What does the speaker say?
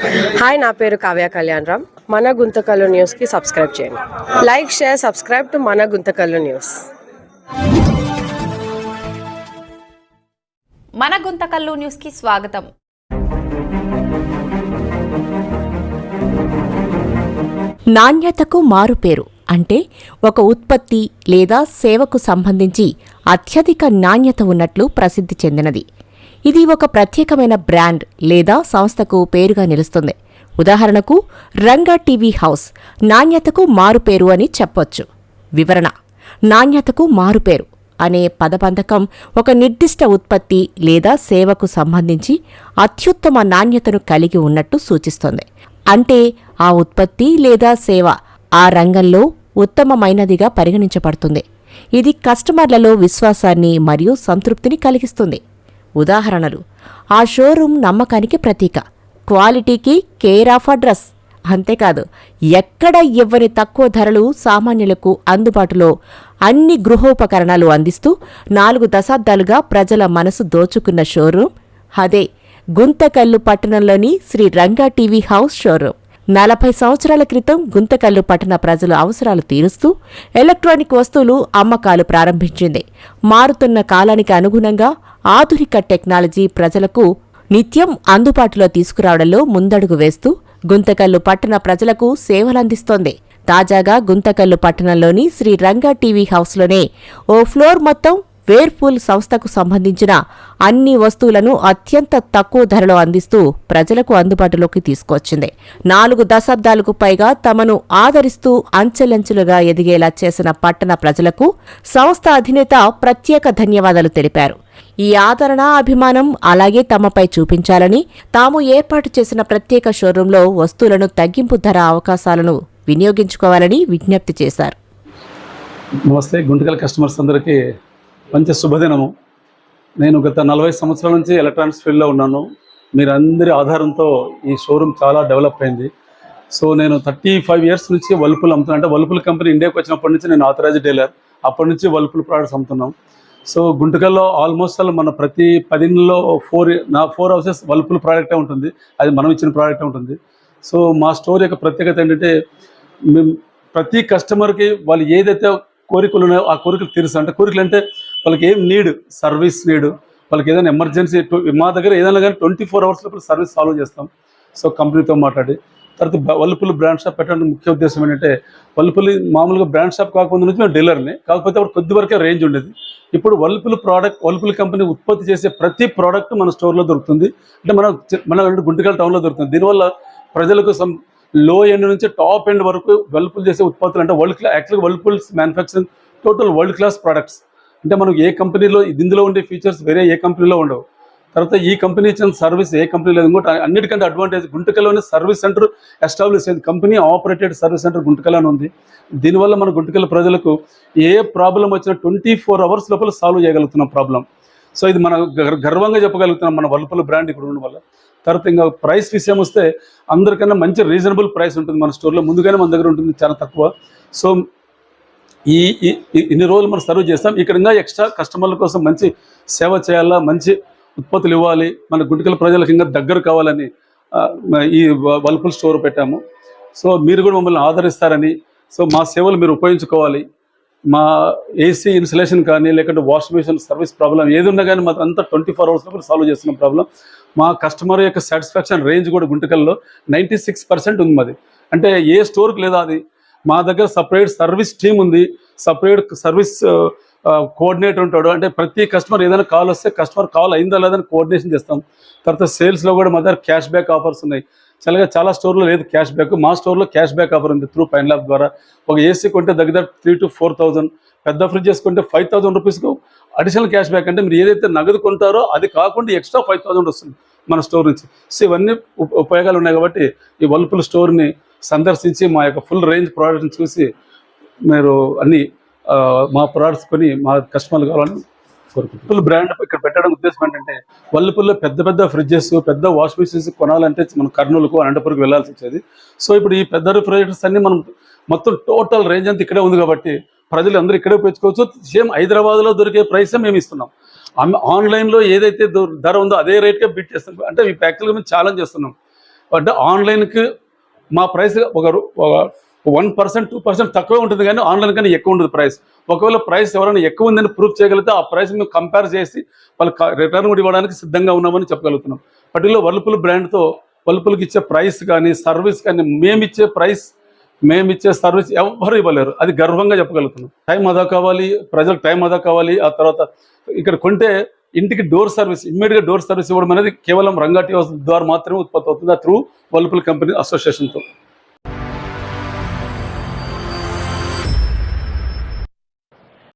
Hi, నా పేరు కావ్య కళ్యాణరామ్. మన గుంతకల్లు న్యూస్కి సబ్స్క్రైబ్ చేయండి. లైక్, షేర్, సబ్స్క్రైబ్ టు మన గుంతకల్లు న్యూస్. మన గుంతకల్లు న్యూస్కి స్వాగతం. నాణ్యతకు మారుపేరు అంటే ఒక ఉత్పత్తి లేదా సేవకు సంబంధించి అత్యధిక నాణ్యత ఉన్నట్లు ప్రసిద్ధి చెందినది. ఇది ఒక ప్రత్యేకమైన బ్రాండ్ లేదా సంస్థకు పేరుగా నిలుస్తుంది. ఉదాహరణకు రంగా టీవీ హౌస్ నాణ్యతకు మారుపేరు అని చెప్పొచ్చు. వివరణ: నాణ్యతకు మారుపేరు అనే పదబంధకం ఒక నిర్దిష్ట ఉత్పత్తి లేదా సేవకు సంబంధించి అత్యుత్తమ నాణ్యతను కలిగి ఉన్నట్టు సూచిస్తుంది. అంటే ఆ ఉత్పత్తి లేదా సేవ ఆ రంగంలో ఉత్తమమైనదిగా పరిగణించబడుతుంది. ఇది కస్టమర్లలో విశ్వాసాన్ని మరియు సంతృప్తిని కలిగిస్తుంది. ఉదాహరణలు: ఆ షోరూం నమ్మకానికి ప్రతీక, క్వాలిటీకి కేర్ ఆఫ్ అడ్రస్. అంతేకాదు, ఎక్కడ ఇవ్వని తక్కువ ధరలు సామాన్యులకు అందుబాటులో అన్ని గృహోపకరణాలు అందిస్తూ 4 దశాబ్దాలుగా ప్రజల మనసు దోచుకున్న షోరూం అదే గుంతకల్లు పట్టణంలోని Shri Ranga TV house showroom. 40 సంవత్సరాల క్రితం గుంతకల్లు పట్టణ ప్రజల అవసరాలు తీరుస్తూ ఎలక్ట్రానిక్ వస్తువులు అమ్మకాలు ప్రారంభించింది. మారుతున్న కాలానికి అనుగుణంగా ఆధునిక టెక్నాలజీ ప్రజలకు నిత్యం అందుబాటులో తీసుకురావడంలో ముందడుగు వేస్తూ గుంతకల్లు పట్టణ ప్రజలకు సేవలందిస్తోంది. తాజాగా గుంతకల్లు పట్టణంలోని శ్రీ రంగా టీవీ హౌస్లోనే ఓ ఫ్లోర్ మొత్తం వేర్పూల్ సంస్థకు సంబంధించిన అన్ని వస్తువులను అత్యంత తక్కువ ధరలో అందిస్తూ ప్రజలకు అందుబాటులోకి తీసుకొచ్చింది. 4 దశాబ్దాలకు పైగా తమను ఆదరిస్తూ అంచెలంచెలుగా ఎదిగేలా చేసిన పట్టణ ప్రజలకు సంస్థ అధినేత ప్రత్యేక ధన్యవాదాలు తెలిపారు. ఈ ఆదరణ, అభిమానం అలాగే తమపై చూపించాలని తాము ఏర్పాటు చేసిన ప్రత్యేక షోరూంలో వస్తువులను తగ్గింపు ధర అవకాశాలను వినియోగించుకోవాలని విజ్ఞప్తి చేశారు. నమస్తే గుంటకల్ కస్టమర్స్ అందరికీ మంచి శుభదినము. నేను గత 40 సంవత్సరాల నుంచి ఎలక్ట్రానిక్స్ ఫీల్డ్లో ఉన్నాను. మీరందరి ఆధారంతో ఈ షోరూమ్ చాలా డెవలప్ అయింది. సో నేను 35 ఇయర్స్ నుంచి వల్పుల్ అమ్ముతున్నాను. అంటే వల్పుల్ కంపెనీ ఇండియాకి వచ్చినప్పటి నుంచి నేను ఆథరైజ్డ్ డీలర్. అప్పటి నుంచి వల్పుల్ ప్రోడక్ట్స్ అమ్ముతున్నాం. సో గుంటకల్లో ఆల్మోస్ట్ మన ప్రతి 10 ఇళ్ళలో 4 హౌసెస్ వల్పుల్ ప్రోడక్టే ఉంటుంది. అది మనం ఇచ్చిన ప్రోడక్టే ఉంటుంది. సో మా స్టోర్ యొక్క ప్రత్యేకత ఏంటంటే, మేము ప్రతి కస్టమర్కి వాళ్ళు ఏదైతే కోరికలు ఉన్నాయో ఆ కోరికలు తీరుస్తాం. అంటే కోరికలు అంటే వాళ్ళకి ఏం నీడ్, సర్వీస్ నీడ్, వాళ్ళకి ఏదైనా ఎమర్జెన్సీ మా దగ్గర ఏదైనా కానీ 24 అవర్స్ లోపల సర్వీస్ సాల్వ్ చేస్తాం. సో కంపెనీతో మాట్లాడి తర్వాత వల్పుల్ బ్రాండ్ షాప్ పెట్టడానికి ముఖ్య ఉద్దేశం ఏంటంటే, వల్పుల్ మామూలుగా బ్రాండ్ షాప్ కాకపోతే నుంచి మేము డీలర్ని, కాకపోతే అప్పుడు కొద్ది వరకే రేంజ్ ఉండేది. ఇప్పుడు వల్పుల్ కంపెనీ ఉత్పత్తి చేసే ప్రతి ప్రోడక్ట్ మన స్టోర్లో దొరుకుతుంది. అంటే మన గుంటకల్ టౌన్లో దొరుకుతుంది. దీనివల్ల ప్రజలకు లో ఎండ్ నుంచి టాప్ ఎండ్ వరకు వల్పుల్ చేసే ఉత్పత్తులు అంటే యాక్చువల్గా వల్పుల్స్ manufacturing total world class products. అంటే మనకు ఏ కంపెనీలో ఇందులో ఉండే ఫీచర్స్ వేరే ఏ కంపెనీలో ఉండవు. తర్వాత ఈ కంపెనీ ఇచ్చిన సర్వీస్ ఏ కంపెనీ లేదు. ఇంకోటి అన్నిటికంటే అడ్వాంటేజ్, గుంటకల్లోనే సర్వీస్ సెంటర్ ఎస్టాబ్లిష్ అయింది. కంపెనీ ఆపరేటెడ్ సర్వీస్ సెంటర్ గుంటకల్లోనే ఉంది. దీనివల్ల మన గుంటకల్ ప్రజలకు ఏ ప్రాబ్లం వచ్చినా 24 అవర్స్ లోపల సాల్వ్ చేయగలుగుతున్నాం ప్రాబ్లం. సో ఇది మన గర్వంగా చెప్పగలుగుతున్నాం మన వల్పుల్ బ్రాండ్ ఇక్కడ ఉండడం వల్ల. తర్వాత ఇంకా ప్రైస్ విషయం వస్తే అందరికన్నా మంచి రీజనబుల్ ప్రైస్ ఉంటుంది మన స్టోర్లో. ముందుగానే మన దగ్గర ఉంటుంది చాలా తక్కువ. సో ఇన్ని రోజులు మనం సర్వ్ చేస్తాం. ఇక్కడ ఇంకా ఎక్స్ట్రా కస్టమర్ల కోసం మంచి సేవ చేయాలా, మంచి ఉత్పత్తులు ఇవ్వాలి, మన గుంటకల్ ప్రజలకు ఇంకా దగ్గర కావాలని ఈ వల్పుల్ స్టోర్ పెట్టాము. సో మీరు కూడా మమ్మల్ని ఆదరిస్తారని, సో మా సేవలు మీరు ఉపయోగించుకోవాలి. మా ఏసీ ఇన్స్టలేషన్ కానీ లేకుంటే వాష్ మిషన్ సర్వీస్ ప్రాబ్లం ఏది ఉన్నా కానీ మాకు అంతా 24 అవర్స్ లోపల సాల్వ్ చేస్తున్న ప్రాబ్లం. మా కస్టమర్ యొక్క సాటిస్ఫాక్షన్ రేంజ్ కూడా గుంటకల్లో 96% ఉంది మాది. అంటే ఏ స్టోర్కి లేదా అది. మా దగ్గర సపరేట్ సర్వీస్ టీమ్ ఉంది, సపరేట్ సర్వీస్ కోఆర్డినేటర్ ఉంటాడు. అంటే ప్రతి కస్టమర్ ఏదైనా కాల్ వస్తే కస్టమర్ కాల్ అయిందా లేదని కోఆర్డినేషన్ చేస్తాం. తర్వాత సేల్స్లో కూడా మా దగ్గర క్యాష్ బ్యాక్ ఆఫర్స్ ఉన్నాయి. చాలా స్టోర్లో లేదు క్యాష్ బ్యాక్. మా స్టోర్లో క్యాష్ బ్యాక్ ఆఫర్ ఉంది త్రూ పైన్ ల్యాబ్ ద్వారా. ఒక ఏసీ కొంటే దగ్గర 3,000 to 4,000, పెద్ద ఫ్రిడ్జ్ చేసుకుంటే 5,000 రూపీస్కు అడిషనల్ క్యాష్ బ్యాక్. అంటే మీరు ఏదైతే నగదు కొంటారో అది కాకుండా ఎక్స్ట్రా 5,000 వస్తుంది మన స్టోర్ నుంచి. సో ఇవన్నీ ఉపయోగాలు ఉన్నాయి కాబట్టి ఈ వల్పుల్ స్టోర్ని సందర్శించి మా యొక్క ఫుల్ రేంజ్ ప్రోడక్ట్ని చూసి మీరు అన్ని మా ప్రోడక్ట్స్ కొని మా కస్టమర్లు కావాలని కోరుకుంటున్నాం. బ్రాండ్ ఇక్కడ పెట్టడం ఉద్దేశం ఏంటంటే, వల్పుల్లో పెద్ద ఫ్రిడ్జెస్, పెద్ద వాష్ మిషన్స్ కొనాలంటే మనం కర్నూలుకు, అనంతపురంకు వెళ్ళాల్సి వచ్చేది. సో ఇప్పుడు ఈ పెద్ద రిఫ్రిజరేటర్స్ అన్ని మనం మొత్తం టోటల్ రేంజ్ అంతా ఇక్కడే ఉంది కాబట్టి ప్రజలు అందరూ ఇక్కడే పెంచుకోవచ్చు. సేమ్ హైదరాబాద్లో దొరికే ప్రైసే మేము ఇస్తున్నాం. ఆన్లైన్లో ఏదైతే ధర ఉందో అదే రేట్గా బీట్ చేస్తున్నాం. అంటే ఈ ప్యాక్లు మేము ఛాలెంజ్ చేస్తున్నాం. అంటే ఆన్లైన్కి మా ప్రైస్ ఒక 1% 2% తక్కువే ఉంటుంది, కానీ ఆన్లైన్ కానీ ఎక్కువ ఉంటుంది ప్రైస్. ఒకవేళ ప్రైస్ ఎవరైనా ఎక్కువ ఉందని ప్రూఫ్ చేయగలిగితే ఆ ప్రైస్ మేము కంపేర్ చేసి వాళ్ళు రిటర్న్ కూడా ఇవ్వడానికి సిద్ధంగా ఉన్నామని చెప్పగలుగుతున్నాం. పర్టికులర్ వర్ల్పూల్ బ్రాండ్తో వర్ల్పూల్కి ఇచ్చే ప్రైస్ కానీ సర్వీస్ కానీ మేమిచ్చే సర్వీస్ ఎవ్వరు ఇవ్వలేరు. అది గర్వంగా చెప్పగలుగుతున్నాం. టైం ఆదా కావాలి, ప్రజలకు టైం ఆదా కావాలి. ఆ తర్వాత ఇక్కడ కొంటే ఇంటికి డోర్ సర్వీస్, ఇమ్మీడియట్గా డోర్ సర్వీస్ ఇవ్వడం అనేది కేవలం రంగా టీ హౌస్ ద్వారా మాత్రమే ఉత్పత్తి అవుతుంది, త్రూ వర్ల్పూల్ కంపెనీ అసోసియేషన్తో.